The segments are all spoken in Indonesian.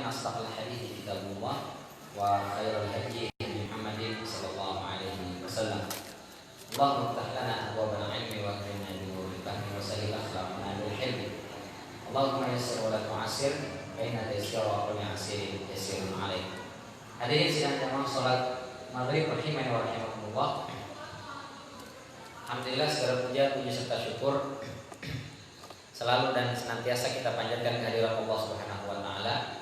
أصدق الحديث كتاب الله وخير الهدي محمد صلى الله عليه وسلم. اللهم افتح لنا أبواب العلم واكرمنا بنور الفهم وسهل أخلاقنا بالحلم. اللهم يسر ولا تعسر فإن تيسير وكل عسير يسير عليك. Hadirin sidang jamaah salat maghrib rahimani wa rahimakumullah. Alhamdulillah segala puja serta syukur selalu dan senantiasa kita panjatkan kehadirat Allah Subhanahu wa taala.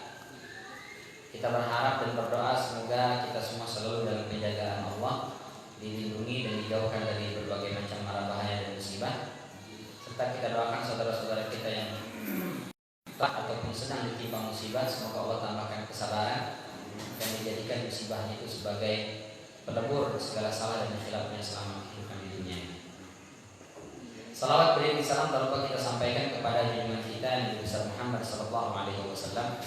Kita berharap dan berdoa semoga kita semua selalu dalam penjagaan Allah, dilindungi dan dijauhkan dari berbagai macam mara bahaya dan musibah. Serta kita doakan saudara-saudara kita yang telah ataupun sedang ditimpa musibah, semoga Allah tambahkan kesabaran dan dijadikan musibahnya itu sebagai pelebur segala salah dan khilafnya selama kehidupan di dunia ini. Salawat beriring salam tak lupa kita sampaikan kepada junjungan kita Nabi besar Muhammad sallallahu alaihi wasallam,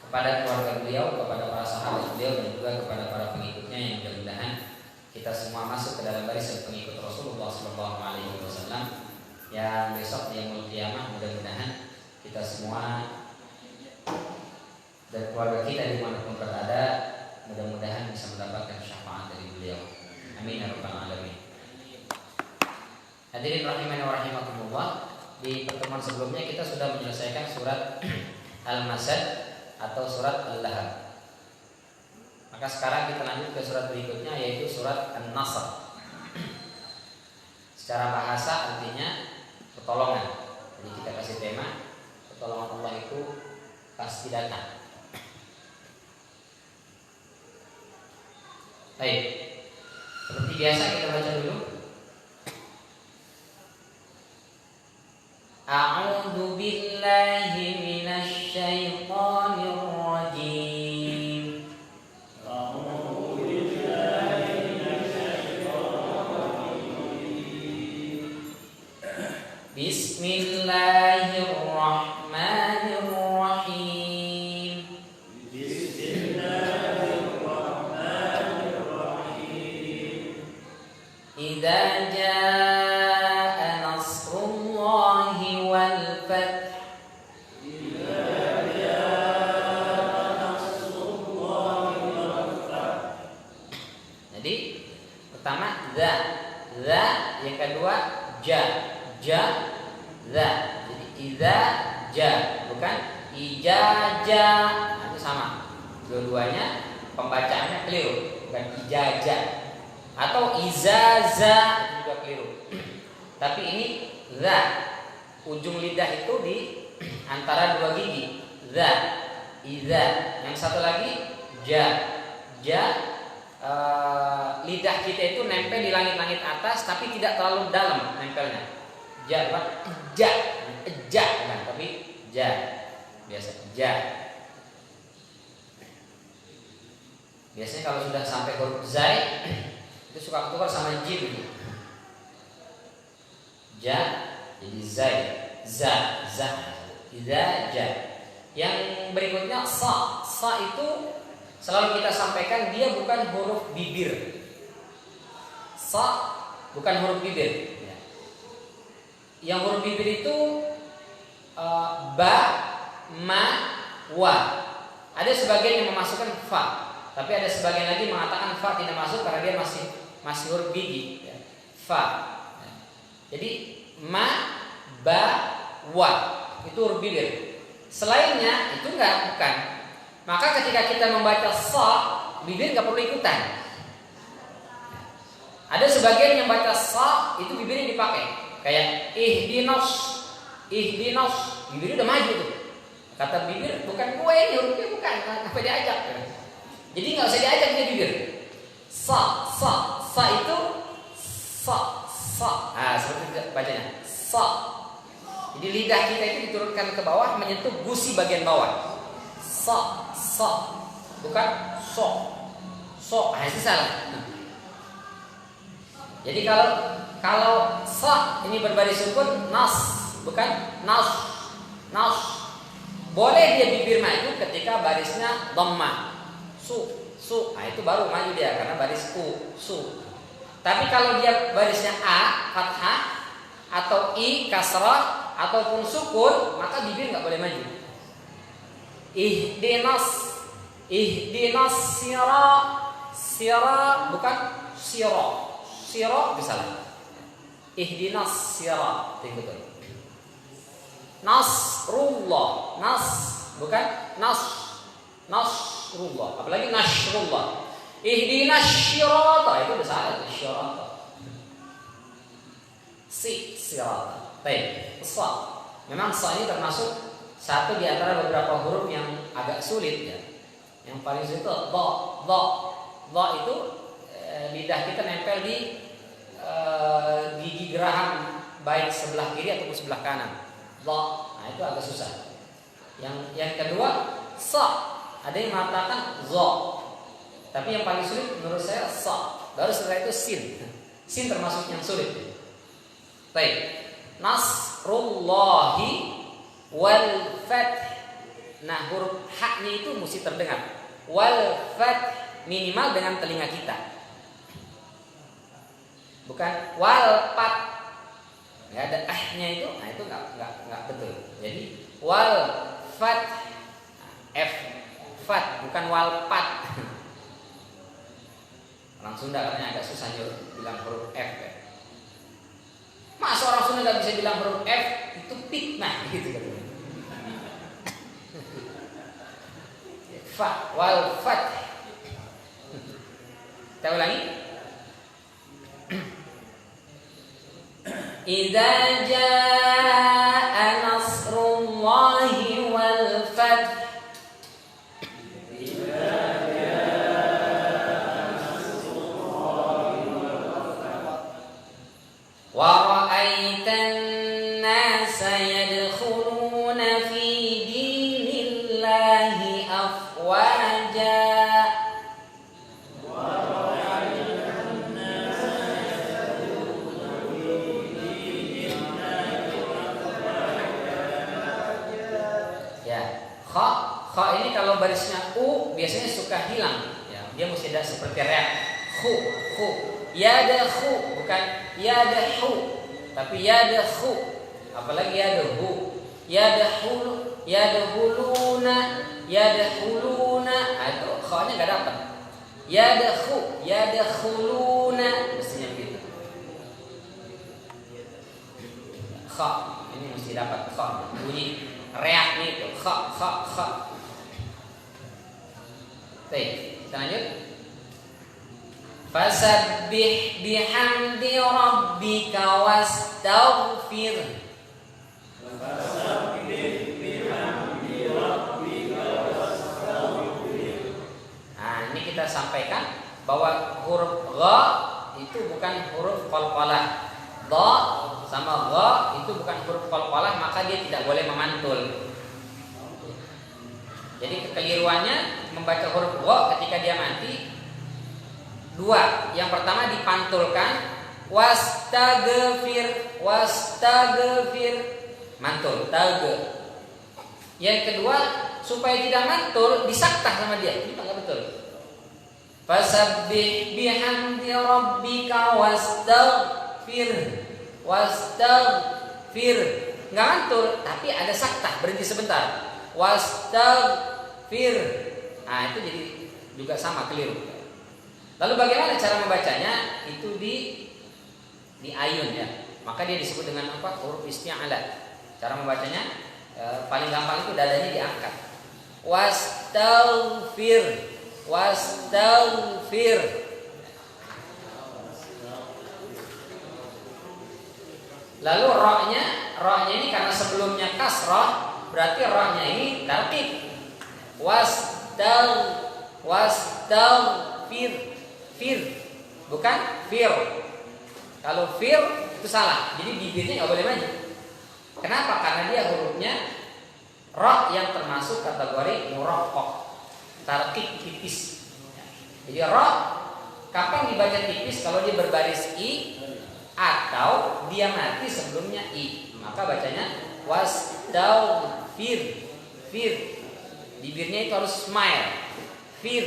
kepada keluarga beliau, kepada para sahabat beliau dan juga kepada para pengikutnya yang mudah-mudahan kita semua masuk ke dalam barisan pengikut Rasulullah sallallahu alaihi wasallam yang besok di yaumul qiyamah mudah-mudahan kita semua dan keluarga kita dimanapun berada mudah-mudahan bisa mendapatkan syafaat dari beliau. Amin ya rabbal alamin. Hadirin rahimani wa rahimakumullah, di pertemuan sebelumnya kita sudah menyelesaikan surat Al-Masad atau surat Al-Lahab. Maka sekarang kita lanjut ke surat berikutnya yaitu surat An-Nasr. Secara bahasa artinya pertolongan. Jadi kita kasih tema pertolongan Allah itu pasti datang. Baik, seperti biasa kita baca dulu. A'udzu billahi minasy syaithanir rajim. A'udzu billahi minasy syaithanir rajim. Bismillahirrahmanirrahim. Bismillahirrahmanirrahim. Idza jaa nasrullahi wal fath. Idza jaa nasrullahi wal fath. Jadi pertama za, yang kedua ja, za. Jadi idza ja, bukan ijaja. Nah, itu sama. Dua-duanya pembacaannya keliru, bukan ijaja atau izaza, itu juga keliru. Tapi ini za, ujung lidah itu di antara dua gigi. Za, iza. Yang satu lagi ja. Lidah kita itu nempel di langit-langit atas, tapi tidak terlalu dalam nempelnya. Ja, kan? Tapi ja, biasa ja. Biasanya kalau sudah sampai huruf zai itu suka ketukar sama jim. Ja, jadi zai, za, idza ja. Yang berikutnya sa itu selalu kita sampaikan dia bukan huruf bibir. Sa bukan huruf bibir. Yang huruf bibir itu ba, ma, wa. Ada sebagian yang memasukkan fa, tapi ada sebagian lagi mengatakan fa tidak masuk karena dia masih huruf gigi. Fa. Jadi ma, ba, wa itu huruf bibir. Selainnya itu bukan. Maka ketika kita membaca sa, bibir nggak perlu ikutan. Ada sebagian yang baca sa itu bibirnya dipakai. Kayak ihdinas, bibir udah maju tuh. Kata bibir bukan gue ini, hurufnya bukan, apa diajak? Jadi nggak usah diajak dia bibir. Sa itu sa. Ah, seperti bacanya sa. Jadi lidah kita itu diturunkan ke bawah menyentuh gusi bagian bawah. Sa, bukan so. Ah, itu salah. Jadi kalau sa ini berbaris sukun nas, bukan nas. Boleh dia bibir maju ketika barisnya dhamma. Su. Nah, itu baru maju dia karena baris su. Tapi kalau dia barisnya a, fathah atau i, kasrah ataupun sukun, maka bibir nggak boleh maju. ihdinas sira bukan sira bisa lah. Ihdinas sira itu betul. Nasrullah bukan nasrullah, apalagi nasrullah. Ihdinas sirata itu udah salah, sirata. Sirata. Baik, sa. Memang sa ini termasuk satu di antara beberapa huruf yang agak sulit ya. Yang paling sulit itu dha itu lidah kita nempel di gigi geraham baik sebelah kiri ataupun sebelah kanan. Dha, nah itu agak susah. Yang kedua sa. Ada yang mengatakan za. Tapi yang paling sulit menurut saya sa. Baru setelah itu sin. Sin termasuk yang sulit. Baik. Nasrullahi wal fath. Nah, huruf haknya itu mesti terdengar. Wal fath minimal dengan telinga kita. Bukan wal fath. Enggak ada ahnya itu. Nah, itu enggak betul. Jadi wal fath f fath bukan wal fath. Orang Sunda katanya agak susah bilang huruf F ya. Masa orang Sunda nggak bisa bilang huruf F, itu fitnah gitu katanya. Fa wal fat. Kita ulangi. Idza jaa nasrullahi wal fath. Wa ra'aitan nasa yadkhuluna fi dinillahi afwaja. Wa ra'aitan nasa yadkhuluna fi dinillahi afwaja. Ya, kha ini kalau barisnya u biasanya suka hilang ya. Dia mesti ada seperti reak. Khu. Yadakhu bukan yadahu, tapi yadakhu. Apalagi yadahu, yadahuluna. Itu kha-nya enggak dapat. Yadahuluna mestinya begitu. Kha ini mesti dapat kha. Bunyi reaknya itu kha. Baik, kita lanjut. Fasabbih bihamdi rabbika wastaghfir. Nah, ini kita sampaikan bahwa huruf gha itu bukan huruf qalqalah. Dha sama gha itu bukan huruf qalqalah, maka dia tidak boleh memantul. Jadi kekeliruannya membaca huruf gha ketika dia mati dua. Yang pertama dipantulkan wastaghfir mantul tagge. Yang kedua supaya tidak mantul disaktah sama dia. Ini enggak betul. Fasabbih bihamdi rabbika wastaghfir. Enggak mantul tapi ada saktah, berhenti sebentar. Wastaghfir. Nah, itu jadi juga sama keliru. Lalu bagaimana cara membacanya? Itu di ayun ya. Maka dia disebut dengan apa? Huruf isti'alah. Cara membacanya paling gampang itu dadanya diangkat. Wastaghfir. Lalu ra-nya ini karena sebelumnya kasrah, berarti ra-nya ini tarqiq. Wastaghfir. Bukan fir. Kalau fir itu salah. Jadi bibirnya nggak boleh maju. Kenapa? Karena dia hurufnya ra yang termasuk kategori muraqqaq, tarqiq tipis. Jadi ra kapan dibaca tipis? Kalau dia berbaris i atau dia mati sebelumnya i, maka bacanya wastaghfir. Bibirnya itu harus smile. Fir.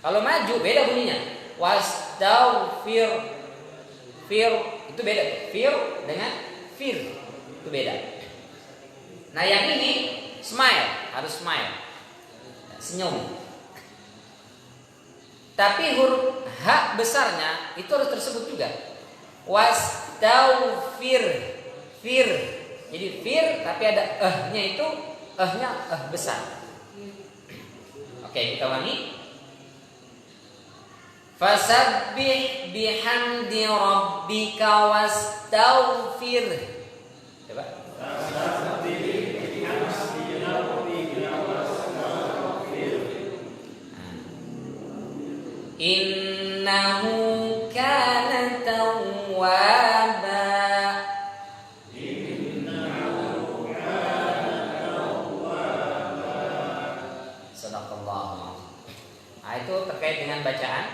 Kalau maju beda bunyinya. Wastaghfir. Fir itu beda. Fir dengan fir itu beda. Nah, yang ini smile, harus smile. senyum. Tapi huruf H besarnya itu harus tersebut juga. Wastaghfir, fir. Jadi fir tapi ada nya itu nya besar. Oke, kita ulangi. Fasabbih bihamdi rabbika wastaghfir. Coba. Innahu kana tawwaba. Sadaqallah. Nah, itu terkait dengan bacaan.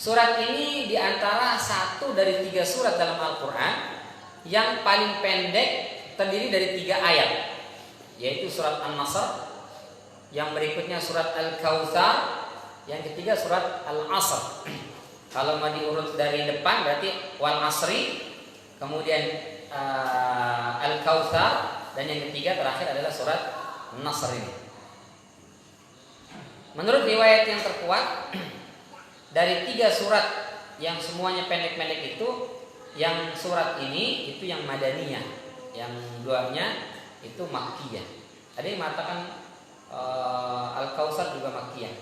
Surat ini diantara satu dari 3 surat dalam Al-Quran yang paling pendek, terdiri dari 3 ayat, yaitu surat An-Nasr, yang berikutnya surat Al-Kautsar, yang ketiga surat Al-Asr. Kalau mau diurut dari depan berarti Wal Asri, kemudian Al-Kautsar, dan yang ketiga terakhir adalah surat An-Nasr ini. Menurut riwayat yang terkuat, dari 3 surat yang semuanya pendek-pendek itu, yang surat ini itu yang Madaniyah, yang 2-nya itu Makkiyah. Ada yang mengatakan Al-Kautsar juga Makkiyah.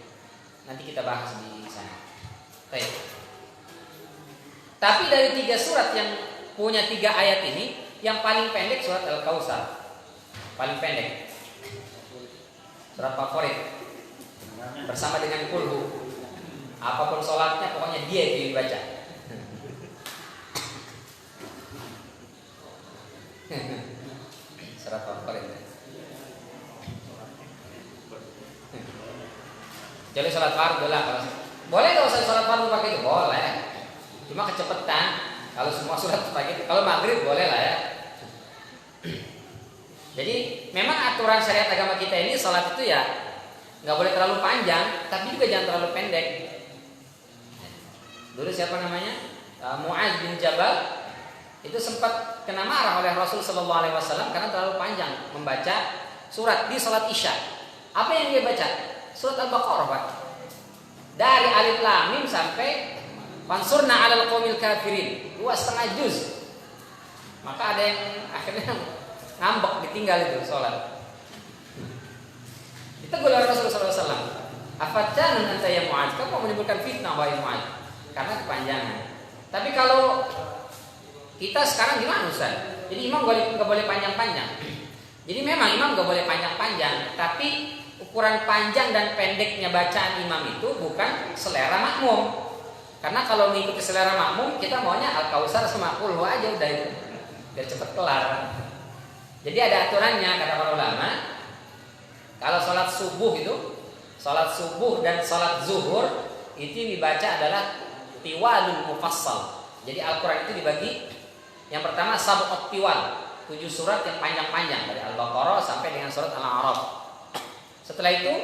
Nanti kita bahas di sana. Baik. Tapi dari 3 surat yang punya 3 ayat ini, yang paling pendek surat Al-Kautsar. Paling pendek. Surat favorit. Bersama dengan Qul. Apapun sholatnya pokoknya dia itu dibaca. Surat favorit. Jadi sholat fardu lah kalau boleh, kalau saya sholat fardu pakai itu boleh. Cuma kecepatan. Kalau semua surat pakai itu, kalau maghrib boleh lah ya. Jadi memang aturan syariat agama kita ini sholat itu ya nggak boleh terlalu panjang, tapi juga jangan terlalu pendek. Dulu siapa namanya? Mu'adz bin Jabal itu sempat kena marah oleh Rasul Sallallahu Alaihi Wasallam karena terlalu panjang membaca surat di sholat Isya. Apa yang dia baca? Surat Al-Baqarah, Pak. Dari Alif Lam Mim sampai Fansurna 'alal qaumil kafirin, 2,5 juz. Maka ada yang akhirnya ngambek, ditinggal itu sholat. Itu oleh Rasul Sallallahu Alaihi Wasallam. Afattanun anta ya Mu'adz, kamu mau menimbulkan fitnah wahai Mu'adz karena kepanjangan. Tapi kalau kita sekarang gimana Ustaz? Jadi imam nggak boleh panjang-panjang. Jadi memang imam nggak boleh panjang-panjang, tapi ukuran panjang dan pendeknya bacaan imam itu bukan selera makmum. Karena kalau mengikuti selera makmum, kita maunya Al-Kautsar sama Qul aja udah itu, biar cepat kelar. Jadi ada aturannya kata para ulama. Kalau sholat subuh dan sholat zuhur itu dibaca adalah tiwalul mufassal. Jadi Al-Quran itu dibagi, yang pertama sab'ut tiwal, 7 surat yang panjang-panjang dari Al-Baqarah sampai dengan surat Al-A'raf. Setelah itu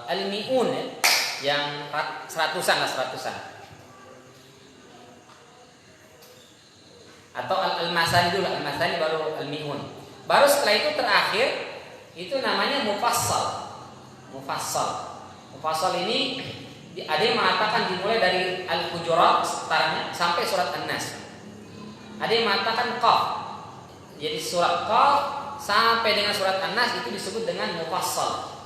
Al-Mi'un yang seratusan. Atau Al-Masani dulu, Al-Masani baru Al-Mi'un. Baru setelah itu terakhir itu namanya Mufassal. Mufassal ini ada yang mengatakan dimulai dari Al-Hujurat setaranya sampai surat An-Nas. Ada yang mengatakan Qaf. Jadi surat Qaf sampai dengan surat An-Nas itu disebut dengan Mufassal.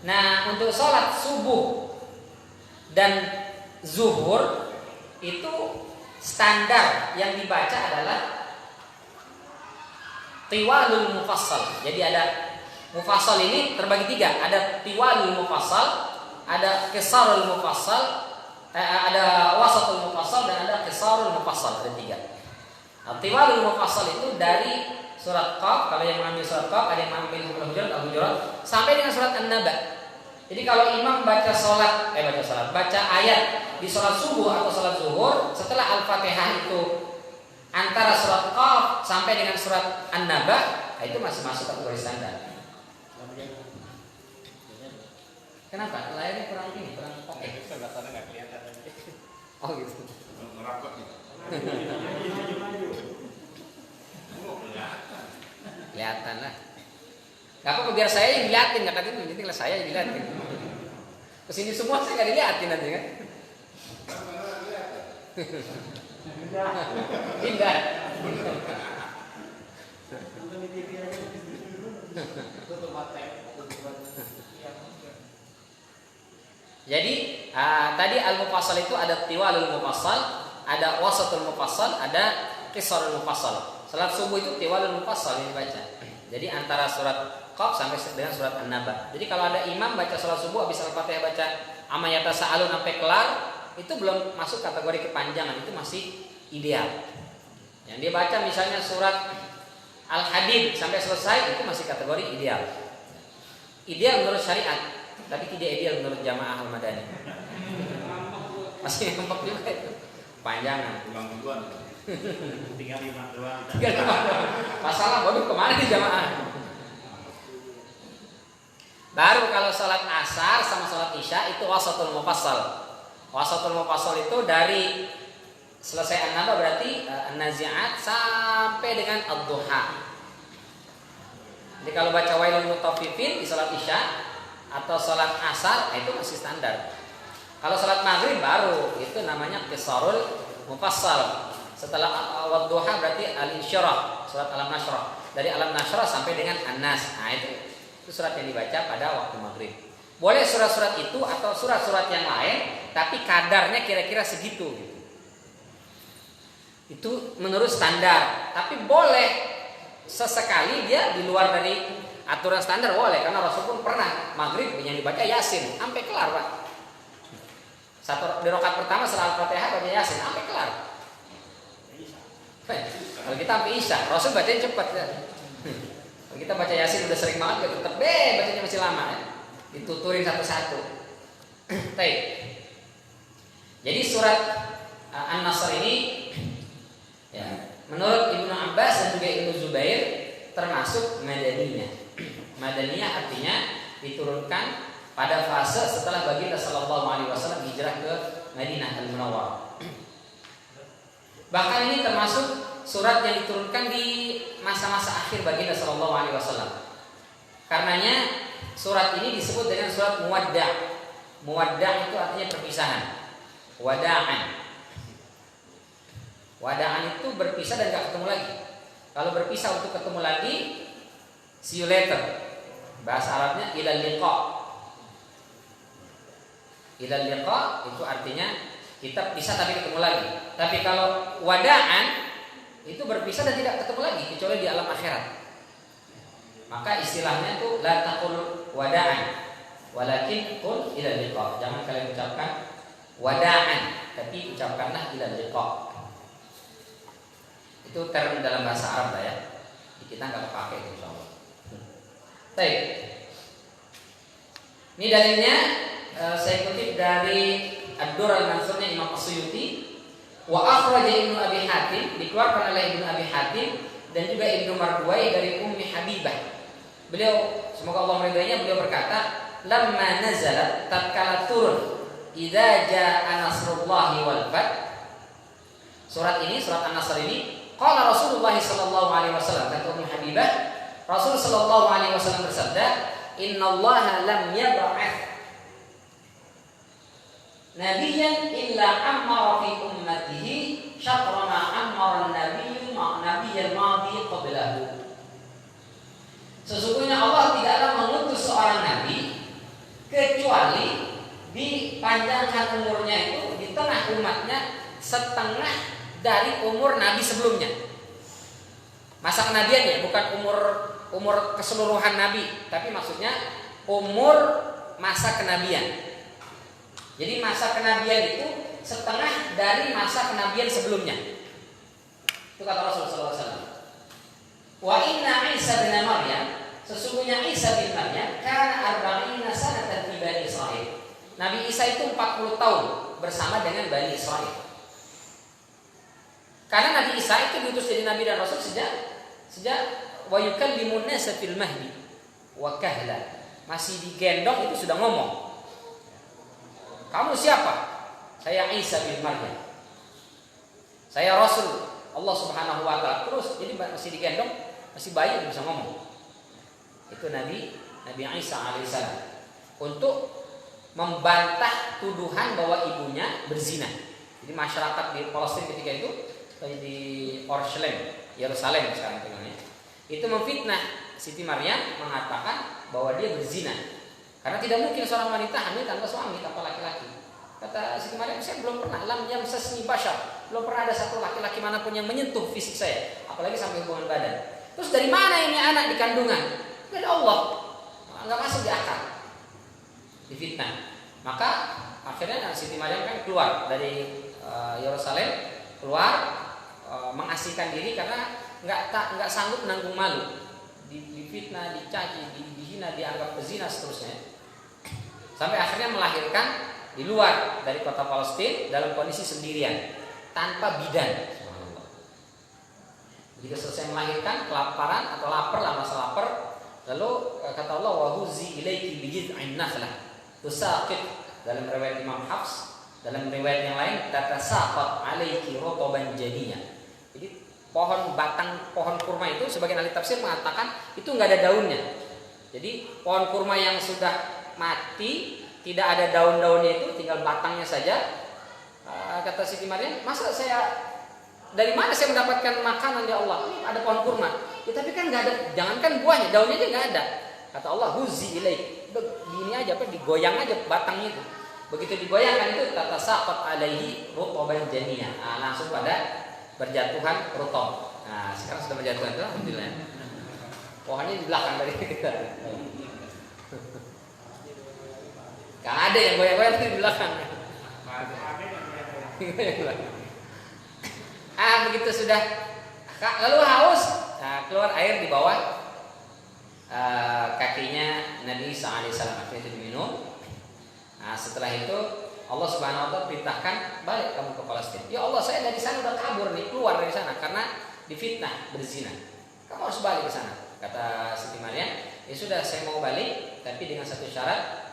Nah, untuk sholat subuh dan zuhur itu standar yang dibaca adalah tiwalul mufassal. Jadi ada mufassal ini terbagi 3. Ada tiwalul mufassal, ada qisarul mufassal, ada wasatul mufassal, dan ada qisarul mufassal. Ada 3. Nah, tiwalul mufassal itu dari surat Qaf, kalau yang mengambil surat Qaf, ada yang mengambil Al-Hujurat sampai dengan surat An-Naba. Jadi kalau imam baca ayat di sholat subuh atau sholat zuhur, setelah Al-Fatihah itu antara surat Qaf sampai dengan surat An-Naba, itu masih masuk kategori standar. Kenapa? Layarnya kurang oke. Sebelah nggak kelihatan. Oh gitu. Merakot gitu. kelihatan lah. Gak apa-apa biar saya yang diliatin, kata dia, penting lah saya yang diliatin. Kesini semua saya nggak diliatin nanti kan. Pindah. Jadi tadi al-mufassal itu ada tiwalul mufassal, ada wasatul mufassal, ada qisarul mufassal. Salat subuh itu tiwalul mufassal yang dibaca. Jadi antara surat Qaf sampai dengan surat An-Naba. Jadi kalau ada imam baca salat subuh habis Al-Fatihah baca amma yatasaalun sampai kelar, itu belum masuk kategori kepanjangan, itu masih ideal. Yang dia baca misalnya surat Al-Hadid sampai selesai, itu masih kategori ideal. Ideal menurut syariat, tapi tidak ideal menurut jamaah Al-Madani. Masih ngempek juga itu. Panjangan. Tinggal 5 doang. Masalah waduh kemana di jamaah? Baru kalau sholat asar sama sholat isya itu wasatul mufassal. Wasatul mufassal itu dari selesai an-naba berarti an-nazi'at sampai dengan ad-duha. Jadi kalau baca wailul mutaffifin di sholat isya atau sholat asar itu masih standar. Kalau sholat maghrib baru itu namanya qisarul mufassal. Setelah ad-duha berarti al-insyirah, surat alam-nasyrah. Dari alam-nasyrah sampai dengan an-nas. Nah itu surat yang dibaca pada waktu maghrib. Boleh surat-surat itu atau surat-surat yang lain, tapi kadarnya kira-kira segitu gitu. Itu menurut standar. Tapi boleh sesekali dia di luar dari aturan standar boleh, karena Rasul pun pernah maghrib yang dibaca Yasin sampai kelar, Pak. Satu di rakaat pertama setelah Al-Fatihah baca Yasin sampai kelar. Kalau kita sampai Isya, Rasul bacanya cepat ya. Kalau kita baca Yasin udah sering banget, ya tetap bacanya masih lama ya. Dituturin satu-satu. Baik. Jadi surat An-Nasr ini ya, menurut Ibnu Abbas dan juga Ibnu Zubair termasuk Madaniyah. Madaniyah artinya diturunkan pada fase setelah baginda sallallahu alaihi wasallam hijrah ke Madinah Al-Munawwarah. Bahkan ini termasuk surat yang diturunkan di masa-masa akhir baginda sallallahu alaihi wasallam. Karenanya surat ini disebut dengan surat Muwadda'. Muwadda' itu artinya perpisahan. Wada'an. Wada'an itu berpisah dan gak ketemu lagi. Kalau berpisah untuk ketemu lagi, see you later. Bahasa Arabnya ilal liqa. Ilal liqa itu artinya kita pisah tapi ketemu lagi. Tapi kalau wada'an itu berpisah dan tidak ketemu lagi kecuali di alam akhirat. Maka istilahnya itu la taqul wada'an, walakin qul ilal liqa. Jangan kalian ucapkan wada'an, tapi ucapkanlah ilal liqa. Itu term dalam bahasa Arab lah ya. Kita nggak pakai itu insyaallah. Baik. Ini dalilnya saya kutip dari Ad-Dur al-Mansurnya Imam As-Suyuti. Wa akhraja Ibnu Abi Hatim, dikeluarkan oleh Ibnu Abi Hatim dan juga Ibnu Marduwai dari Ummi Habibah. Beliau semoga Allah meridainya, beliau berkata, "Lamma nazalat tatkala turun idza jaa nasrullahi wal fath." Surat ini, surat An-Nasr ini, qala Rasulullah sallallahu alaihi wasallam, kata Ummi Habibah, Rasul sallallahu alaihi wasallam bersabda, "Innallaha lam yab'ats nabiyyan illa ammara fi ummatihi syatra ma ammara an-nabiyyu nabiyyan madhi qablahu." Sesungguhnya Allah tidaklah mengutus seorang nabi kecuali dipanjangkan umurnya itu di tengah umatnya setengah dari umur nabi sebelumnya. Masa kenabiannya bukan umur keseluruhan nabi, tapi maksudnya umur masa kenabian. Jadi masa kenabian itu setengah dari masa kenabian sebelumnya. Itu kata Rasulullah SAW. Wa inna Isa bin Maryam, sesungguhnya Isa bin Maryam kana arba'ina sanatan fi Bani Israil. Nabi Isa itu 40 tahun bersama dengan Bani Israil. Karena Nabi Isa itu diutus jadi nabi dan rasul sejak wa yukallimun nasa fil mahdi wa kahla. Masih digendong itu sudah ngomong. Kamu siapa? Saya Isa bin Maryam. Saya Rasul Allah Subhanahu wa taala. Terus jadi masih digendong, masih bayi bisa ngomong. Itu Nabi Isa alaihissalam, untuk membantah tuduhan bahwa ibunya berzina. Jadi masyarakat di Palestina ketika itu, di Yerusalem sekarang namanya, itu memfitnah Siti Maryam, mengatakan bahwa dia berzina. Karena tidak mungkin seorang wanita hamil tanpa suami, tanpa laki-laki. Kata Siti Maryam, saya belum pernah, lam yamsasni bashar, belum pernah ada satu laki-laki manapun yang menyentuh fisik saya, apalagi sampai hubungan badan. Terus dari mana ini anak di kandungan? Dari Allah. Nggak masuk di akal. Difitnah. Maka akhirnya Siti Maryam kan keluar dari Yerusalem, keluar mengasihkan diri karena nggak sanggup menanggung malu, difitnah, dicaci, dihina, dianggap pezina seterusnya. Sampai akhirnya melahirkan di luar dari kota Palestina dalam kondisi sendirian, tanpa bidan. Begitu selesai melahirkan, kelaparan atau lapar lah, masa lapar. Lalu kata Allah, wa huzi ilaiki bijid'in nakhlah tusaqit, dalam riwayat Imam Hafs, dalam riwayat yang lain tatasaqat alaiki rotoban jadinya. Jadi batang pohon kurma itu, sebagian ahli tafsir mengatakan itu nggak ada daunnya. Jadi pohon kurma yang sudah mati, tidak ada daun-daunnya, itu tinggal batangnya saja. Kata Siti Maryam, masa dari mana saya mendapatkan makanan ya Allah? Ini ada pohon kurma. Ya, tapi kan nggak ada, jangankan buahnya, daunnya aja nggak ada. Kata Allah, huzi ilaik, gini aja, digoyang aja batangnya itu. Begitu digoyangkan itu, kata saqat alaihi rutoban janiyah. Langsung pada berjatuhan rutob. Nah, sekarang sudah berjatuhan, alhamdulillah. Pohonnya di belakang dari kita. Gak ada yang goyang-goyang di belakang. Begitu sudah, lalu haus, keluar air di bawah kakinya Nabi Isa alaihissalam, akhirnya itu diminum. Setelah itu Allah Subhanahu wa taala perintahkan, balik kamu ke Palestina. Ya Allah, saya dari sana udah kabur nih, keluar dari sana karena difitnah berzina. Kamu harus balik ke sana. Kata Siti Maryam, ya sudah, saya mau balik, tapi dengan satu syarat.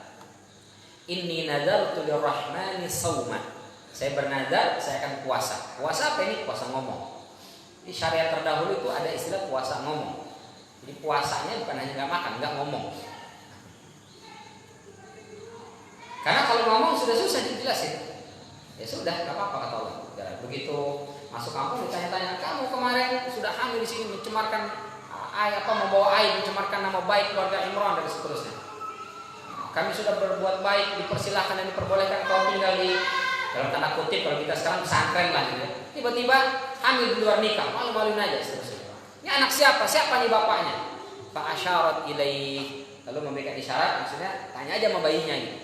Inni nadartu lirrahmani shauma. Saya bernadar, saya akan puasa. Puasa apa ini? Puasa ngomong. Di syariat terdahulu itu ada istilah puasa ngomong. Jadi puasanya bukan hanya nggak makan, nggak ngomong. Karena kalau ngomong sudah susah dijelasin. Ya sudah, nggak apa-apa kata Allah. Begitu masuk kampung ditanya-tanya, kamu kemarin sudah hamil di sini, mencemarkan membawa aib, mencemarkan nama baik keluarga Imran dan seterusnya. Kami sudah berbuat baik, dipersilahkan dan diperbolehkan kau tinggal di, dalam tanda kutip kalau kita sekarang pesantren lah gitu. Tiba-tiba hamil di luar nikah, malu-maluin aja seterusnya. Ini anak siapa? Siapa nih bapaknya? Fa asyarat ilaih, lalu memberikan isyarat, maksudnya tanya aja sama bayinya gitu.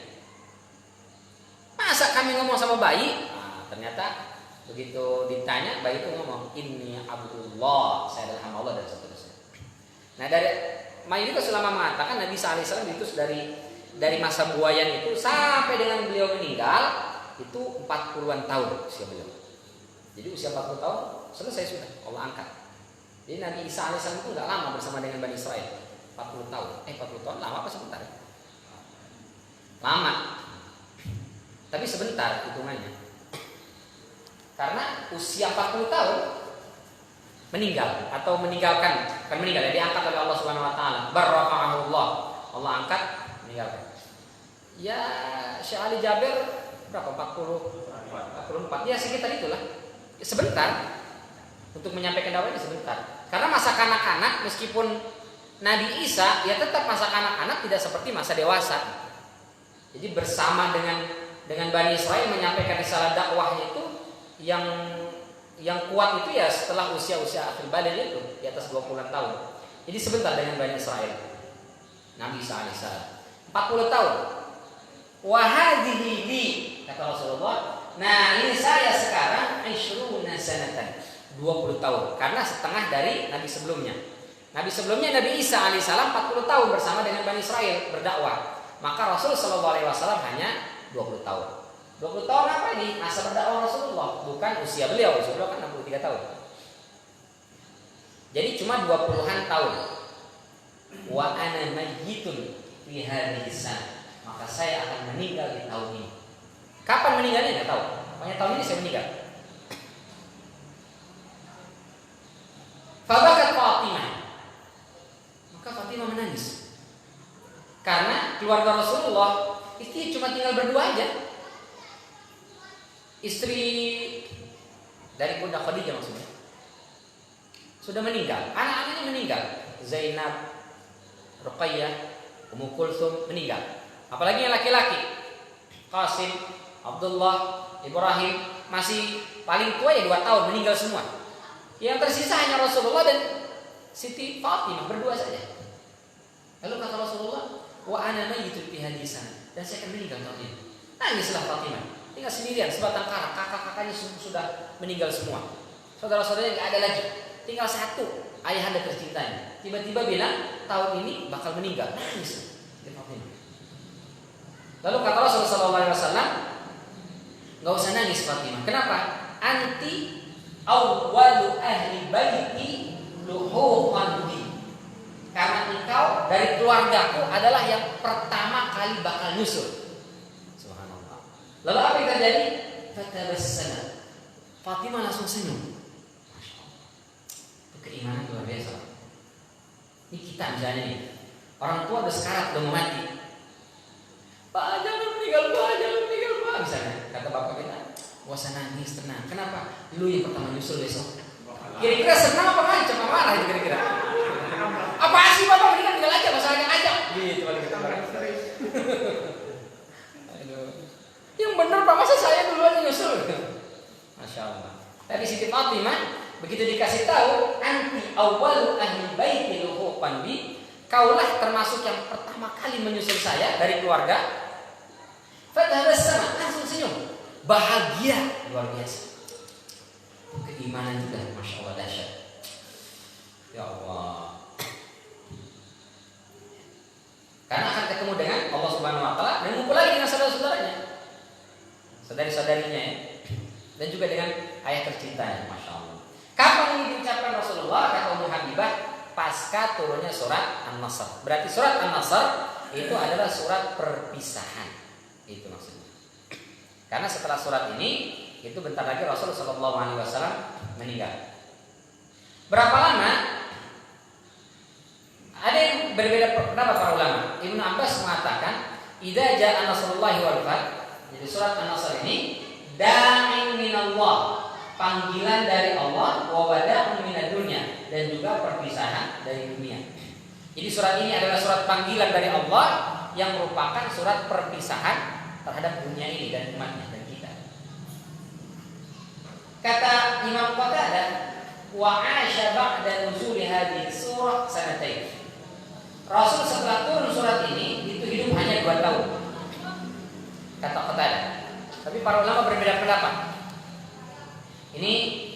Masa kami ngomong sama bayi? Ternyata begitu ditanya, bayi itu ngomong, inni abdullah, saya adalah hamba Allah dan seterusnya. Nah, dari mayoritas ulama mengatakan Nabi Isa alaihissalam itu dari masa buayan itu sampai dengan beliau meninggal itu 40-an tahun usia beliau. Jadi usia 40 tahun selesai sudah, Allah angkat. Jadi Nabi Isa alaihissalam itu nggak lama bersama dengan Bani Israel, 40 tahun. 40 tahun lama apa sebentar? Lama. Tapi sebentar hitungannya. Karena usia 40 tahun meninggal atau meninggalkan, kan meninggal, ya, diangkat oleh Allah Subhanahu wa taala. Barrafa'ahullah. Allah angkat, meninggalkan. Ya, Syekh Ali Jabir berapa? 44. Ya, sekitar itulah. Sebentar. Untuk menyampaikan dakwahnya sebentar. Karena masa kanak-kanak meskipun Nabi Isa, ya tetap masa kanak-kanak tidak seperti masa dewasa. Jadi bersama dengan Bani Israel menyampaikan risalah dakwahnya itu yang kuat itu ya setelah usia-usia akhir baligh itu di atas 20-an tahun. Jadi sebentar dengan Bani Israel. Nabi Isa alaihissalam 40 tahun. Wa hadhihi li, kata Rasulullah. Nah, ini saya sekarang 20 sanatan, 20 tahun. Karena setengah dari Nabi sebelumnya. Nabi sebelumnya Nabi Isa alaihissalam 40 tahun bersama dengan Bani Israel berdakwah. Maka Rasul sallallahu alaihi wasallam hanya 20 tahun. 20 tahun apa ini? Masa berdakwah Rasulullah, bukan usia beliau. Usia beliau kan 63 tahun. Jadi cuma 20-an tahun. Wa ana mayyitun fi hadhihi sana. Maka saya akan meninggal di tahun ini. Kapan meninggalnya enggak tahu. Pokoknya tahun ini saya meninggal. Fabakat Fatimah. Maka Fatimah menangis. keluarga Rasulullah itu cuma tinggal berdua aja. Istri dari Bunda Khadijah maksudnya sudah meninggal, anak-anaknya meninggal. Zainab, Ruqayyah, Ummu Kulsum meninggal. Apalagi yang laki-laki, Qasim, Abdullah, Ibrahim masih paling tua ya 2 tahun, meninggal semua. Yang tersisa hanya Rasulullah dan Siti Fatimah berdua saja. Lalu kata Rasulullah, wa ana mayyitun fi hadisan, dan saya akan meninggal tahun ini. Nangislah Fatimah, tinggal sendirian sebatang kara, kakak-kakaknya sudah meninggal semua. Saudara-saudaranya nggak ada lagi, tinggal satu ayahanda tercintanya. Tiba-tiba bilang tahun ini bakal meninggal, nangis Fatimah. Lalu kata Rasulullah SAW, nggak usah nangis Fatimah. Kenapa? Anti awwalu ahli baiti luhuqan bi. Karena engkau dari keluargaku adalah yang pertama kali bakal nyusul. Subhanallah. Lalu apa yang terjadi? Fatabassama. Fatimah langsung senyum. Itu keimanan luar biasa. Ini kita misalnya nih, orang tua udah sekarat, udah mau mati. Pak, jangan meninggal Pak, jangan meninggal Pak. Misalnya kata bapak kita, gak usah nangis, tenang. Kenapa? Lu yang pertama nyusul besok. Kira-kira senang apa ngancam, apa marah itu kira-kira? Apa sih bapak meninggal aja, masalahnya aja. Gitu kalau kita marah. Yang benar Pak, masa saya duluan yang nyusul? Masya Allah. Tapi Siti Fatimah begitu dikasih tahu, anti awwalu ahli baiti luhuqan bi, kaulah termasuk yang pertama kali menyusul saya dari keluarga. Fatabassama, langsung senyum, bahagia luar biasa. Keimanan juga, masya Allah, dahsyat. Ya Allah. Karena akan ketemu dengan Allah Subhanahu Wa Taala dan ngumpul lagi dengan saudara-saudaranya, saudari-saudarinya ya. Dan juga dengan ayah tercintanya, masya Allah. Kapan ini diucapkan Rasulullah? Kata Ummu Habibah, pasca turunnya surat An-Nasr. Berarti surat An-Nasr itu adalah surat perpisahan. Itu maksudnya. Karena setelah surat ini, itu bentar lagi Rasul Shallallahu Alaihi Wasallam meninggal. Berapa lama? Ada yang berbeda pendapat para ulama. Ibnu Abbas mengatakan, "Idza jaa nasrullahi wal fath." Jadi surat An-Nasr ini da'in minallah, panggilan dari Allah, wa wada'un minad dunya, dan juga perpisahan dari dunia. Jadi surat ini adalah surat panggilan dari Allah yang merupakan surat perpisahan terhadap dunia ini dan umatnya dan kita. Kata Imam Qatadah, wa 'asha ba'da nuzul hadhihi surah sanatain. Rasul setelah turun surat ini itu hidup hanya 2 tahun. Kata Qatadah. Tapi para ulama berbeda pendapat. Ini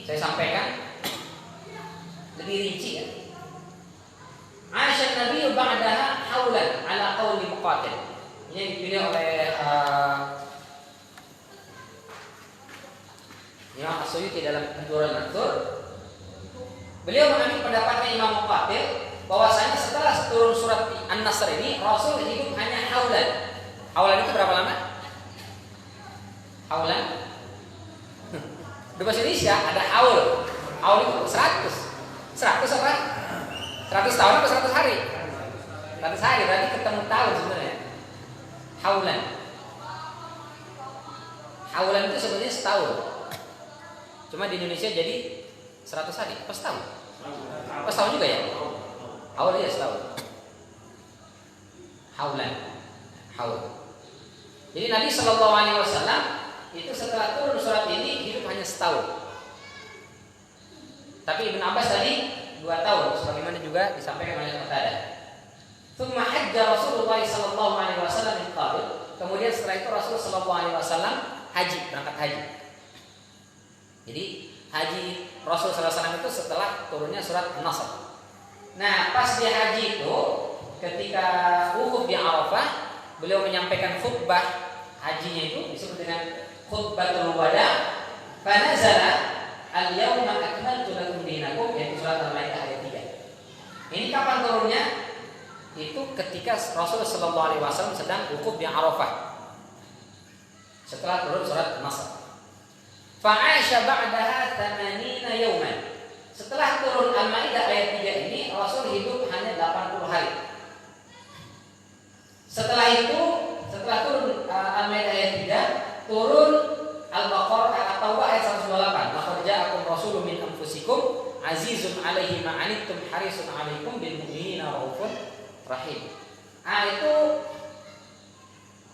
saya sampaikan lebih rinci ya. Aisyah Nabi ba'daha haulan ala qauli Muqatil. Ini dipilih oleh Imam As-Suyuti dalam Ad-Durrul Mansur. Beliau mengambil pendapatnya Imam Muqatil bahwasanya setelah turun surat An-Nasr ini Rasul hidup hanya haulan. Haulan itu berapa lama? Haulan. Di bahasa Indonesia ada haul. Haul itu 100. 100 apa? 100 tahun atau 100 hari? 100 hari berarti ketemu tahun sebenarnya. Haulan. Haulan itu sebenarnya setahun. Cuma di Indonesia jadi 100 hari. Pas tahun. Pas tahun juga ya? Haul ya setahun. Haulan. Haul. Jadi Nabi Shallallahu Alaihi Wasallam itu setelah turun surat ini hidup hanya setahun. Tapi Ibn Abbas tadi 2 tahun, sebagaimana juga disampaikan oleh Qatadah. Tsumma hajja Rasulullah sallallahu alaihi wasallam min qabl. Kemudian setelah itu Rasul sallallahu alaihi wasallam haji, berangkat haji. Jadi haji Rasul sallallahu alaihi wasallam itu setelah turunnya surat An-Nasr. Nah, pas dia haji itu ketika wukuf di Arafah, beliau menyampaikan khutbah hajinya itu disebut dengan khutbatul wada. Fa nazala al-yawma akmaltu lakum dinakum, yaitu surat Al-Maidah ayat 3. Ini kapan turunnya? Itu ketika Rasul sallallahu alaihi wasallam sedang wukuf di Arafah. Setelah turun surat An-Nasr. Fa 'asha ba'daha 80 yawman. Setelah turun Al-Maidah ayat 3 ini Rasul hidup hanya 80 hari. Setelah itu rasulun min anfusikum azizun 'alaihi ma 'anittum harisun 'alaikum bil mu'minina raufur rahim. Itu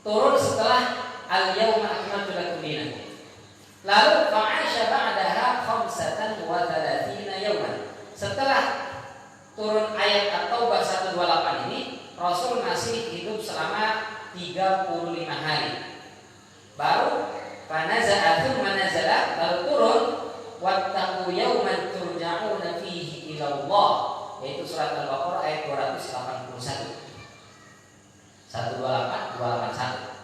turun setelah al-yauma akmaltu lakum dinakum. Lalu fa'asha ba'daha 35 yawman. Setelah turun ayat At-Taubah 128 ini, Rasul masih hidup selama 35 hari. Baru fanaza'atu manazala, baru turun wattaqu yawman turja'una fihi ila Allah, yaitu surat Al-Baqarah ayat 281. 128 281.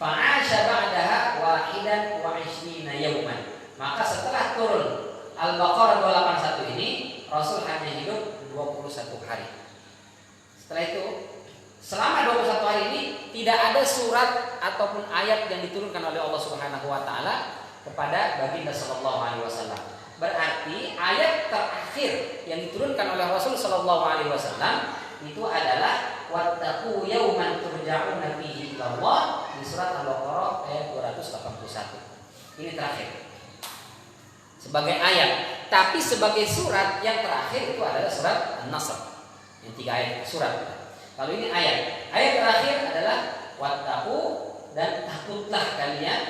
Fa'asha ba'daha wahidan wa 20 yawman. Maka setelah turun Al-Baqarah 281 ini, Rasul hanya hidup 21 hari. Setelah itu, selama 21 hari ini tidak ada surat ataupun ayat yang diturunkan oleh Allah Subhanahu wa taala kepada baginda sallallahu alaihi wasallam. Berarti ayat terakhir yang diturunkan oleh Rasul sallallahu alaihi wasallam itu adalah wattaqu yauman turja'una fihi ila Allah di surat Al-Baqarah ayat 281. Ini terakhir. Sebagai ayat, tapi sebagai surat yang terakhir itu adalah surat An-Nasr. Yang 3 ayat surat. Kalau ini ayat. Ayat terakhir adalah wattaqu, dan takutlah kalian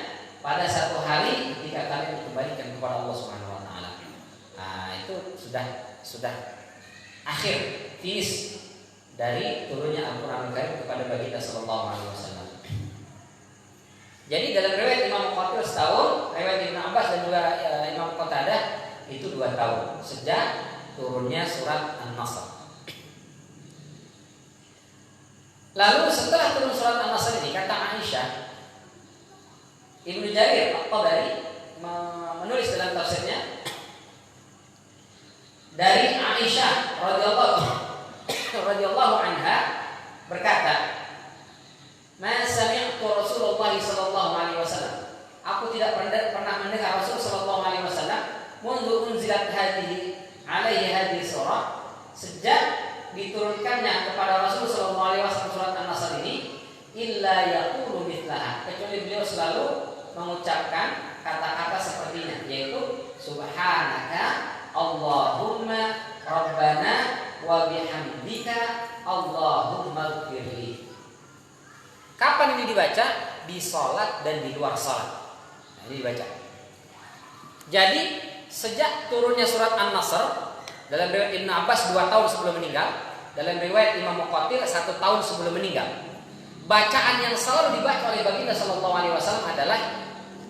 pada satu hari ketika kalian dikembalikan kepada Allah Subhanahu wa taala. Nah, itu sudah akhir finish dari turunnya Al-Qur'an Al-Karim kepada baginda sallallahu alaihi wasallam. Jadi dalam riwayat Imam Qatil setahun, riwayat Ibnu Abbas dan juga Imam Qatadah itu 2 tahun sejak turunnya surat An-Nasr. Lalu setelah turun surat An-Nasr ini, kata Aisyah, Ibnu Jarir At-Tabari menulis dalam tafsirnya dari Aisyah radhiyallahu anha berkata, "Ma sami'tu Rasulullah sallallahu alaihi wasallam." Aku tidak pernah mendengar Rasul sallallahu alaihi wasallam mundu unzilat alaihi surah, sejak diturunkannya kepada Rasul sallallahu alaihi wasallam surat An-Nasr ini, illa yaqulu mithlaha, kecuali beliau selalu mengucapkan kata-kata sepertinya, yaitu subhanaka Allahumma rabbana wa bihamdika Allahumma ighfirli. Kapan ini dibaca? Di sholat dan di luar sholat. Nah, ini dibaca. Jadi sejak turunnya surat An-Nasr, dalam riwayat Ibnu Abbas 2 tahun sebelum meninggal, dalam riwayat Imam Muqatil 1 tahun sebelum meninggal, bacaan yang selalu dibaca oleh baginda sallallahu alaihi wasallam adalah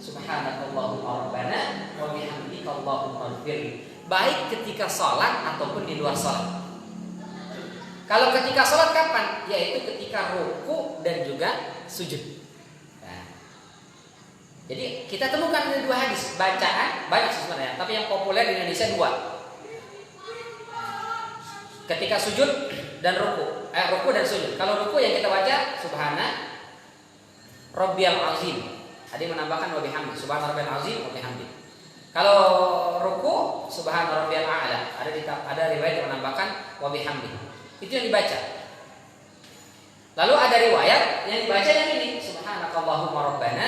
subhanakallahumma rabbana wa bihamdika Allahumma ighfirli, baik ketika sholat ataupun di luar sholat. Kalau ketika sholat kapan? Yaitu ketika ruku dan juga sujud. Nah, jadi kita temukan ada 2 hadis bacaan banyak sebenarnya, tapi yang populer di Indonesia 2. Ketika sujud dan ruku, ruku dan sujud. Kalau ruku yang kita baca subhana rabbiyal azim. Tadi menambahkan wa bihamdi, subhana rabbiyal azim wa bihamdi. Kalau ruku subhana rabbiyal a'la, ada riwayat yang menambahkan wa bihamdi. Itu yang dibaca. Lalu ada riwayat yang dibaca yang ini, subhanakallahumma rabbana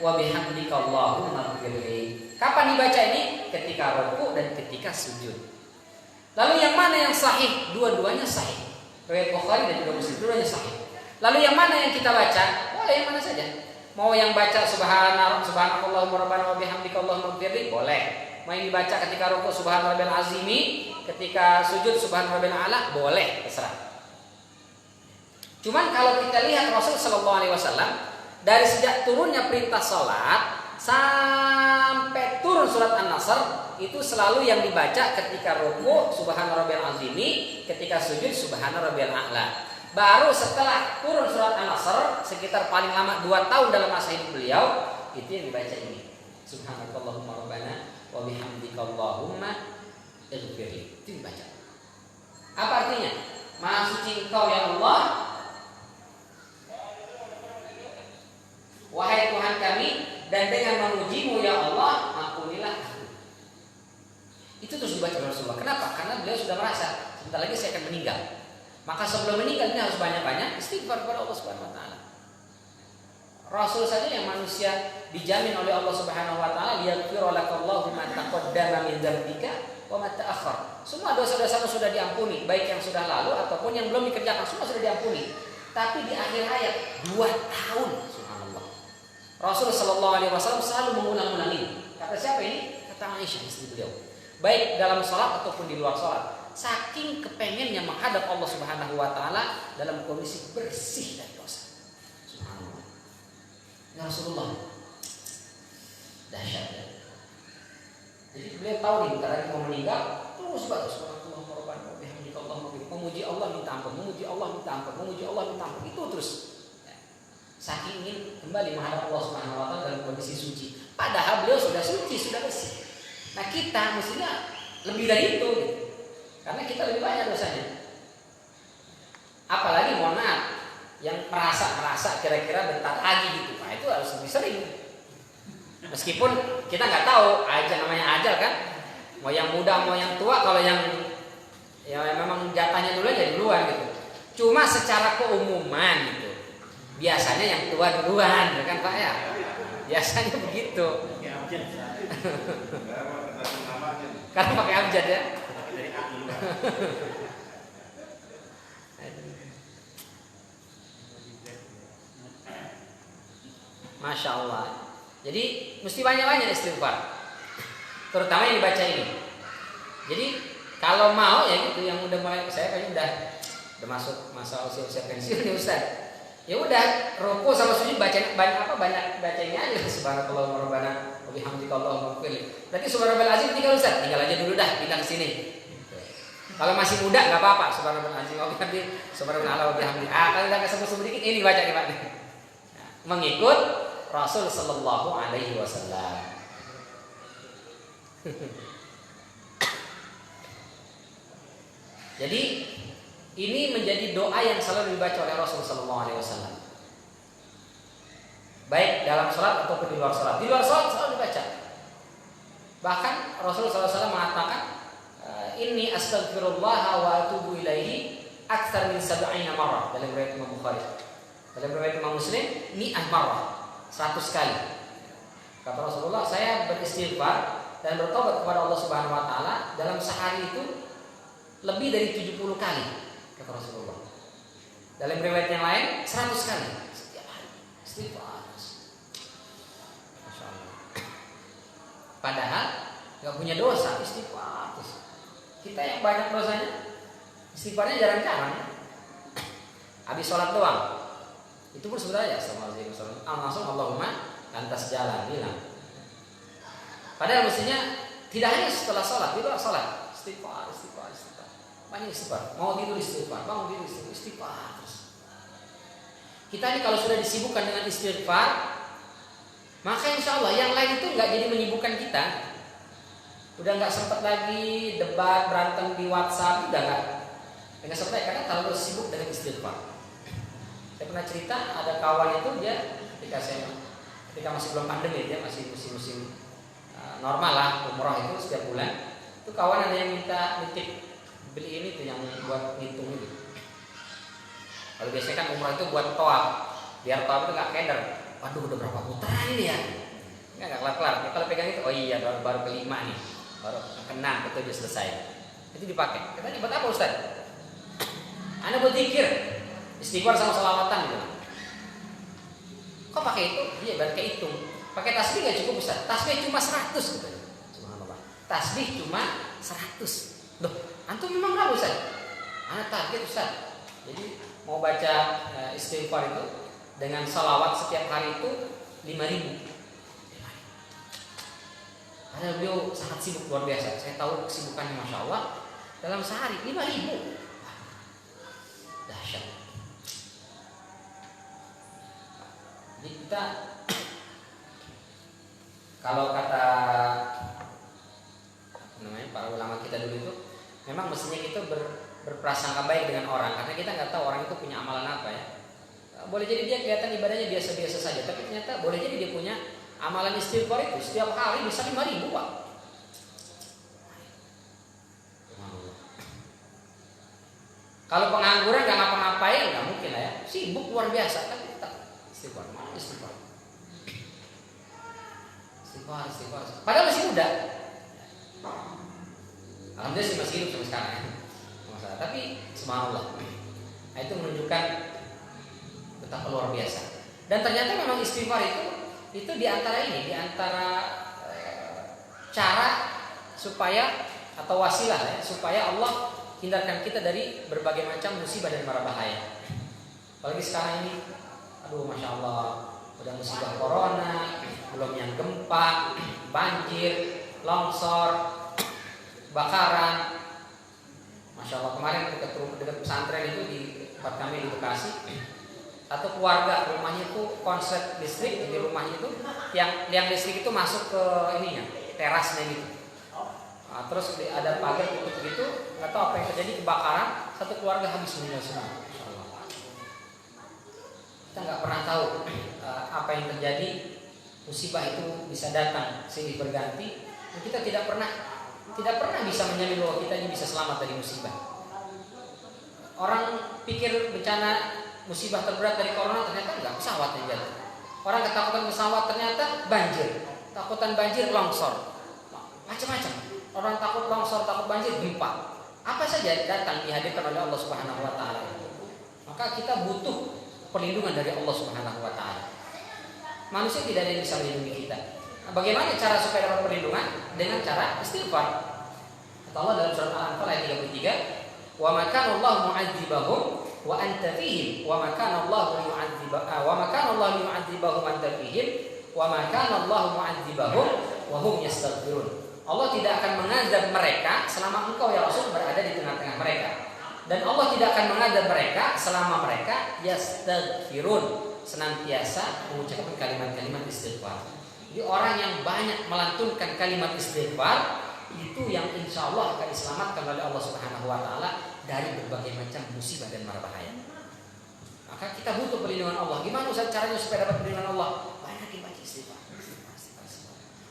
wa bihamdika Allahumma ighfirli. Kapan dibaca ini? Ketika ruku dan ketika sujud. Lalu yang mana yang sahih? Dua-duanya sahih. Riwayat Bukhari dan juga Muslim, dua-duanya sahih. Lalu yang mana yang kita baca? Boleh yang mana saja. Mau yang baca subhanakallahumma rabbana wa bihamdika Allahumma ighfirli, boleh. Mau yang dibaca ketika ruku subhana rabbil azimi, ketika sujud subhana rabbil a'la, boleh, terserah. Cuman kalau kita lihat Rasul sallallahu alaihi wasallam dari sejak turunnya perintah salat sampai turun surat An-Nasr, itu selalu yang dibaca ketika ruku subhana rabbil azimi, ketika sujud subhana rabbil a'la. Baru setelah turun surat An-Nasr sekitar paling lama 2 tahun dalam masa hidup beliau, itu yang dibaca ini. Subhanakallahumma rabbana wa bihamdika Allahumma ighfirli. Itu dibaca. Apa artinya? Maha suci Engkau ya Allah, wahai Tuhan kami, dan dengan memujimu ya Allah, ampunilah aku. Itu terus dibaca oleh Rasulullah. Kenapa? Karena beliau sudah merasa sebentar lagi saya akan meninggal. Maka sebelum meninggal ini harus banyak-banyak istighfar kepada Allah Subhanahu wa taala. Rasul saja yang manusia dijamin oleh Allah Subhanahu wa taala, liyaghfira lakallahu ma taqaddama min dzambika wa ma ta'akhkhar. Semua dosa-dosamu sudah diampuni, baik yang sudah lalu ataupun yang belum dikerjakan, semua sudah diampuni. Tapi di akhir hayat 2 tahun, subhanallah. Rasul sallallahu alaihi wasallam selalu mengulang-ulang ini. Kata siapa ini? Kata Aisyah, istri beliau. Baik dalam sholat ataupun di luar sholat. Saking kepengennya menghadap Allah Subhanahu wa taala dalam kondisi bersih dari dosa. Subhanallah. Ya Rasulullah. Dahsyat ya. Jadi beliau tahu nih, bentar lagi mau meninggal, terus bagus memuji Allah minta ampun, memuji Allah minta ampun, memuji Allah minta ampun, itu terus. Ya. Saking ingin kembali menghadap Allah Subhanahu wa taala dalam kondisi suci. Padahal beliau sudah suci, sudah bersih. Nah kita mestinya lebih dari itu, gitu. Karena kita lebih banyak dosanya. Apalagi mohon maaf, yang merasa kira-kira bentar lagi gitu, nah itu harus lebih sering. Meskipun kita nggak tahu, ajal namanya ajal kan, mau yang muda mau yang tua, kalau yang ya memang jatahnya dulu aja duluan gitu. Cuma secara keumuman gitu, biasanya yang tua duluan, ya kan Pak ya? Biasanya begitu. Karena pakai abjad ya. Masya Allah. Jadi mesti banyak-banyak istighfar, terutama yang dibaca ini. Jadi kalau mau ya gitu, yang udah mulai, saya kayaknya udah masuk masa usia pensiun ya Ustaz. Ya udah ruku sama sujud banyak bacanya aja. Subhanallah rabbana wa bihamdika Allahumma ighfirli. Berarti subhanallahil azim tinggal Ustaz, tinggal aja dulu dah, pindah ke sini. Kalau masih muda enggak apa-apa, subhanallahil azim wa bihamdi, subhanallah wa bihamdi. Kalau udah kesebut sedikit ini baca nih Pak. Mengikut Rasul sallallahu alaihi wasallam. Jadi ini menjadi doa yang selalu dibaca oleh Rasul sallallahu alaihi wasallam. Baik dalam salat ataupun di luar salat. Di luar salat selalu dibaca. Bahkan Rasul sallallahu alaihi wasallam mengatakan, "Inni astaghfirullah wa atubu ilaihi aktsar min 70 marrah." Dalam riwayat Imam Bukhari. Dalam riwayat Imam Muslim, mi'ah marrah, 100 kali. Kata Rasulullah, saya beristighfar dan bertobat kepada Allah Subhanahu wa taala dalam sehari itu lebih dari 70 kali, kata Rasulullah. Dalam riwayat yang lain 100 kali setiap hari istighfar. Masya Allah. Padahal nggak punya dosa, istighfar. Kita yang banyak dosanya, istighfarnya jarang-jarang. Habis sholat doang, itu pun sebenarnya langsung Allahumma lantas jalan bilang. Padahal mestinya tidak hanya setelah sholat, di luar sholat istighfar. Banyak istighfar. Mau tidur istighfar, bangun tidur istighfar. Kita ini kalau sudah disibukkan dengan istighfar, maka insya Allah yang lain itu nggak jadi menyibukkan kita. Udah nggak sempat lagi debat berantem di WhatsApp, udah nggak sempat karena terlalu sibuk dengan istighfar. Saya pernah cerita ada kawan itu dia ketika masih belum pandemi, dia masih musim normal lah, umroh itu setiap bulan. Itu kawan ada yang minta nitip beli ini tuh yang buat ngitung itu. Kalau biasanya kan umroh itu buat toab, biar toab itu nggak keder. Waduh udah berapa putaran ini ya? Nggak kelar-kelar. Kalau pegang itu, oh iya baru kelima nih, baru keenam ketujuh selesai. Itu dipakai. Katanya buat apa Ustaz? Anda buat zikir, istighfar sama selawatan gitu. Kok pakai itu? Iya biar kehitung. Pakai tasbih nggak cukup Ustaz? Tasbih cuma 100 gitu. Subhanallah. Tasbih cuma 100. Loh, antum memang nggak Ustaz? Anak target Ustaz. Jadi mau baca istighfar itu dengan salawat setiap hari itu 5.000. Padahal beliau sangat sibuk luar biasa. Saya tahu kesibukannya Masya Allah. Dalam sehari 5.000. Dahsyat. Jadi kita kalau kata para ulama kita dulu itu memang mestinya kita berprasangka baik dengan orang, karena kita nggak tahu orang itu punya amalan apa ya. Boleh jadi dia kelihatan ibadahnya biasa-biasa saja, tapi ternyata boleh jadi dia punya amalan istighfar itu setiap hari bisa 5.000 Pak. Kalau pengangguran nggak ngapa-ngapain nggak mungkin lah ya, sibuk luar biasa kan kita Istighfar. Padahal masih muda. Alhamdulillah sih masih hidup sampai sekarang ya. Masalah. Tapi subhanallah. Nah, itu menunjukkan betapa luar biasa. Dan ternyata memang istighfar itu di antara cara supaya atau wasilah ya, supaya Allah hindarkan kita dari berbagai macam musibah dan mara bahaya. Apalagi sekarang ini, aduh masya Allah, udah musibah corona, belum yang gempa, banjir, longsor, kebakaran. Masya Allah, kemarin dekat pesantren itu di tempat kami di Bekasi, satu keluarga rumahnya itu konslet listrik di rumahnya itu, yang listrik itu masuk ke ininya, terasnya gitu. Nah, terus ada pagar tutup gitu, nggak tahu apa yang terjadi, kebakaran, satu keluarga habis meninggal semua. Kita nggak pernah tahu apa yang terjadi, musibah itu bisa datang silih berganti, dan kita tidak pernah bisa menjamin bahwa kita ini bisa selamat dari musibah. Orang pikir bencana musibah terberat dari corona, ternyata enggak, pesawat yang jatuh. Orang ketakutan pesawat, ternyata banjir, takutan banjir, longsor, macam-macam. Orang takut longsor, takut banjir, gempa, apa saja datang dihadirkan oleh Allah Subhanahu Wa Taala. Maka kita butuh perlindungan dari Allah Subhanahu Wa Taala. Manusia tidak ada yang bisa melindungi kita. Nah, bagaimana cara supaya dapat perlindungan? Dengan cara istighfar. Kata Allah dalam surat Al-Anfal ayat 33, "Wa ma kana Allah mu'adzibahum wa anta fihim, wa ma kana Allah yu'adzibahum anta fihim, wa ma kana Allah mu'adzibahum wa hum yastaghfirun." Allah tidak akan mengazab mereka selama engkau ya Rasul berada di tengah-tengah mereka. Dan Allah tidak akan mengazab mereka selama mereka yastaghfirun, senantiasa mengucapkan kalimat-kalimat istighfar. Jadi orang yang banyak melantunkan kalimat istighfar itu yang insya Allah akan diselamatkan oleh Allah Subhanahu Wa Taala dari berbagai macam musibah dan mara bahaya. Maka kita butuh perlindungan Allah. Gimana Ustaz caranya supaya dapat perlindungan Allah? Banyakin baca istighfar.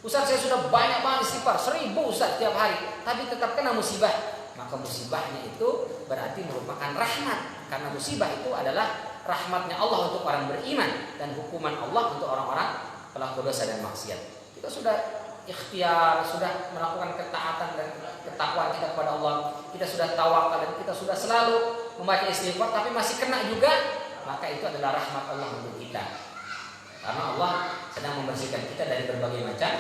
Ustaz, saya sudah banyak banget istighfar, 1000 Ustaz tiap hari, tapi tetap kena musibah. Maka musibahnya itu berarti merupakan rahmat, karena musibah itu adalah rahmatnya Allah untuk orang beriman dan hukuman Allah untuk orang-orang pelaku dosa dan maksiat. Kita sudah ikhtiar, sudah melakukan ketaatan dan ketakwaan kita kepada Allah, kita sudah tawakal dan kita sudah selalu membaca istighfar, tapi masih kena juga, maka itu adalah rahmat Allah untuk kita. Karena Allah sedang membersihkan kita dari berbagai macam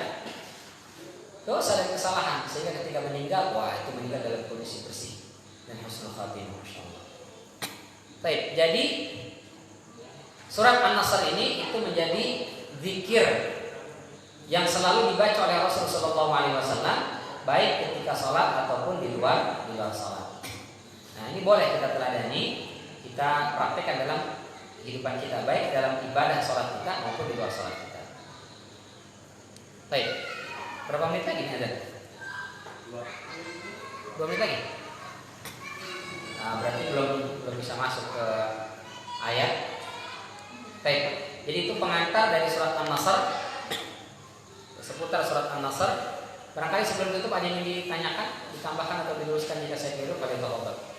dosa dan kesalahan, sehingga ketika meninggal, wah itu meninggal dalam kondisi bersih dan husnul khatimah, masyaallah. Baik, jadi surat An-Nasr ini itu menjadi zikir yang selalu dibaca oleh Rasulullah SAW, baik ketika sholat ataupun di luar sholat. Nah, ini boleh kita teladani, kita praktekkan dalam kehidupan kita, baik dalam ibadah sholat kita maupun di luar sholat kita. Baik, berapa menit lagi ada? 2 menit lagi. Nah, berarti belum bisa masuk ke ayat. Baik, jadi itu pengantar dari surat An-Nasr, seputar surat An-Nasr. Barangkali sebelum itu ada yang ditanyakan, ditambahkan atau diluruskan jika saya keliru pada tafadhol.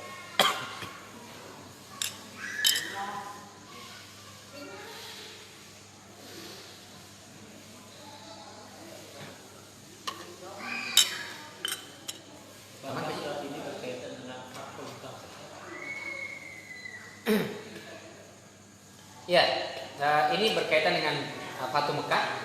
Ya, ini berkaitan dengan Fatu Mekah.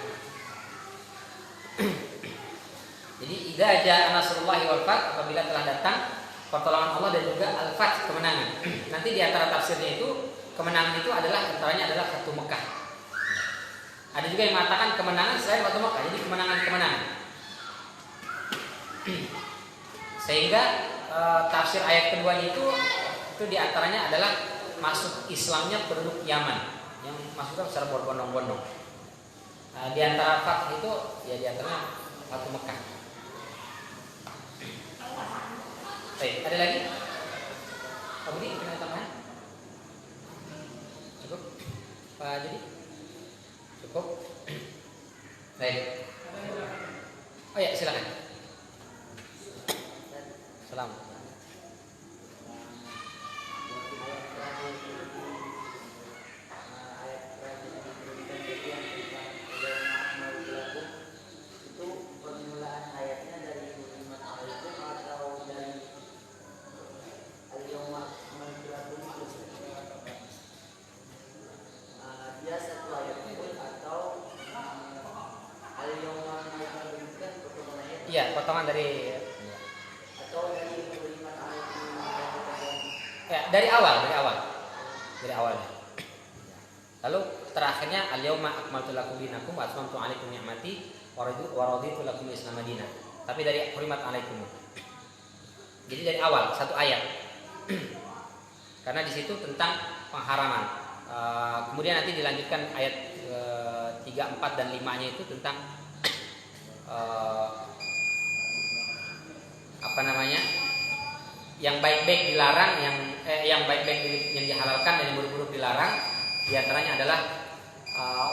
Jadi idza jaa nasrullahi wal fath, apabila telah datang pertolongan Allah dan juga al-fath, kemenangan. Nanti di antara tafsirnya itu kemenangan itu adalah antaranya adalah Fatu Mekah. Ada juga yang mengatakan kemenangan selain Fatu Mekah, jadi kemenangan-kemenangan. Sehingga tafsir ayat keduanya itu di antaranya adalah masuk Islamnya penduduk Yaman yang masukkan secara berbondong-bondong. Di antara fath itu ya di antaranya Fatu Mekah. Baik, ada lagi? Pak Budi, ada tambahan? Cukup? Pak Jadi? Cukup? Baik. Oh ya, silakan. Salam. potongan dari atau dari hurimat alaikum ya, dari awalnya. Lalu terakhirnya al-yauma akmaltu lakum dinakum wa atmamtu 'alaikum ni'mati wa raditu lakum al-Islam madinah. Tapi dari hurimat alaikum. Jadi dari awal satu ayat. Karena di situ tentang pengharaman. Kemudian nanti dilanjutkan ayat 3, 4 dan 5-nya itu tentang yang baik-baik dilarang, yang baik-baik yang dihalalkan dan yang buruk-buruk dilarang. Di antaranya adalah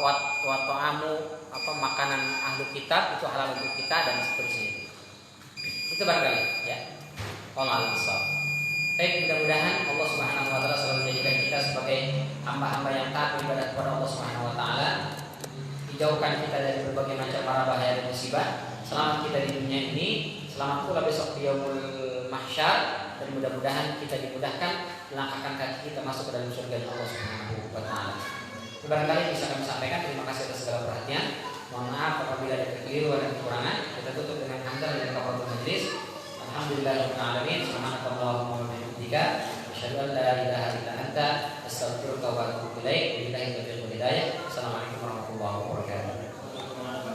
wat'amu makanan ahlu kitab itu halal untuk kita dan seterusnya. Itu barangkali ya. Allah besar. Baik, mudah-mudahan Allah Subhanahu wa taala selalu menjadikan kita sebagai hamba-hamba yang taat beribadah kepada Allah Subhanahu wa taala. Dijauhkan kita dari berbagai macam mara bahaya dan musibah. Selamat kita di dunia ini, selamat pula besok di yaumul mahsyar, dan mudah-mudahan kita dimudahkan melangkahkan kaki kita masuk ke dalam surga Allah Subhanahu wa taala. Barangkali bisa kami sampaikan. Terima kasih atas segala perhatian. Mohon maaf apabila ada kekeliruan dan kekurangan. Kita tutup dengan hamdalah dan kafaratul majlis. Alhamdulillahirabbil alamin. Subhanakallahumma wa bihamdika asyhadu an la ilaha illa anta astaghfiruka wa atubu ilaik. Billahi taufiq wal hidayah. Assalamualaikum warahmatullahi wabarakatuh.